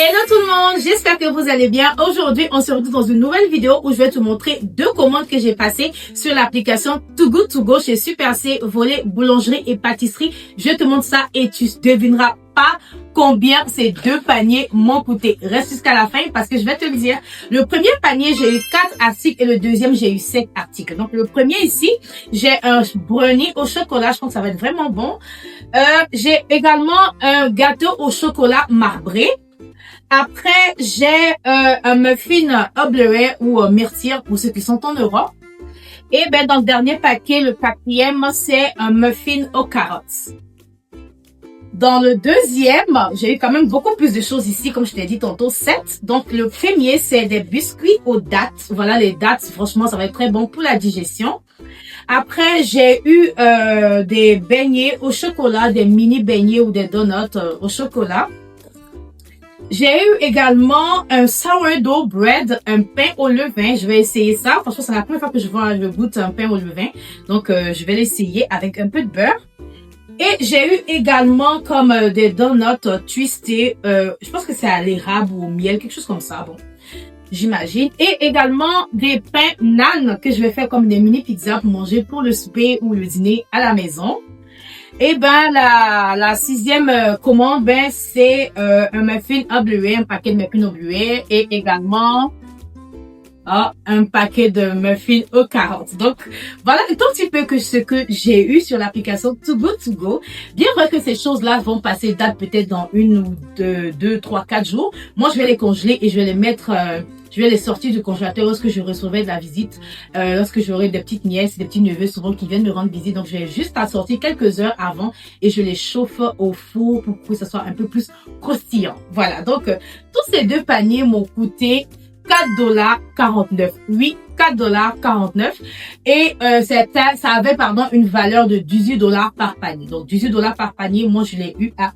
Hello tout le monde, j'espère que vous allez bien. Aujourd'hui, on se retrouve dans une nouvelle vidéo où je vais te montrer deux commandes que j'ai passées sur l'application Too Good To Go chez Super C, volet boulangerie et pâtisserie. Je te montre ça et tu devineras pas combien ces deux paniers m'ont coûté. Reste jusqu'à la fin parce que je vais te le dire. Le premier panier, j'ai eu 4 articles et le deuxième, j'ai eu 7 articles. Donc le premier ici, j'ai un brownie au chocolat. Je pense que ça va être vraiment bon. J'ai également un gâteau au chocolat marbré. Après, j'ai un muffin Obleray ou myrtille pour ceux qui sont en Europe. Et ben dans le dernier paquet, le quatrième, c'est un muffin aux carottes. Dans le deuxième, j'ai eu quand même beaucoup plus de choses ici, comme je t'ai dit tantôt, 7. Donc le premier, c'est des biscuits aux dattes. Voilà, les dattes, franchement, ça va être très bon pour la digestion. Après, j'ai eu des beignets au chocolat, des mini beignets ou des donuts au chocolat. J'ai eu également un sourdough bread, un pain au levain. Je vais essayer ça. Franchement, c'est la première fois que je goûte un pain au levain. Donc, je vais l'essayer avec un peu de beurre. Et j'ai eu également comme des donuts twistés. Je pense que c'est à l'érable ou au miel, quelque chose comme ça. Bon, j'imagine. Et également des pains naan que je vais faire comme des mini pizzas pour manger pour le souper ou le dîner à la maison. Et ben la sixième commande, ben c'est un muffin Obleray, un paquet de muffins Obleray et également un paquet de muffins aux carottes. Donc voilà un tout petit peu que ce que j'ai eu sur l'application Too Good To Go. Bien vrai que ces choses-là vont passer date peut-être dans une ou deux, trois, 4 jours. Moi je vais les congeler et je vais les mettre je vais les sortir du congélateur lorsque je recevrai de la visite, lorsque j'aurai des petites nièces, des petits neveux souvent qui viennent me rendre visite. Donc, je vais juste en sortir quelques heures avant et je les chauffe au four pour que ça soit un peu plus croustillant. Voilà, donc tous ces deux paniers m'ont coûté $4,49. Oui, $4,49. Et ça avait une valeur de $18 par panier. Donc, $18 par panier, moi, je l'ai eu à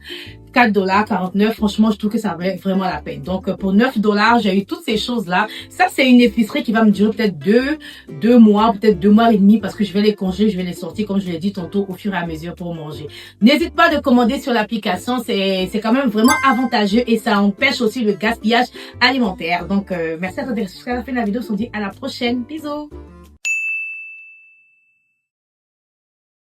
$4,49. Franchement, je trouve que ça valait vraiment la peine. Donc, pour $9, j'ai eu toutes ces choses-là. Ça, c'est une épicerie qui va me durer peut-être deux mois, peut-être 2 mois et demi parce que je vais les congeler, je vais les sortir, comme je l'ai dit tantôt, au fur et à mesure pour manger. N'hésite pas de commander sur l'application. C'est quand même vraiment avantageux et ça empêche aussi le gaspillage alimentaire. Donc, merci à toi d'être jusqu'à la fin de la vidéo. On se dit à la prochaine. Bisous!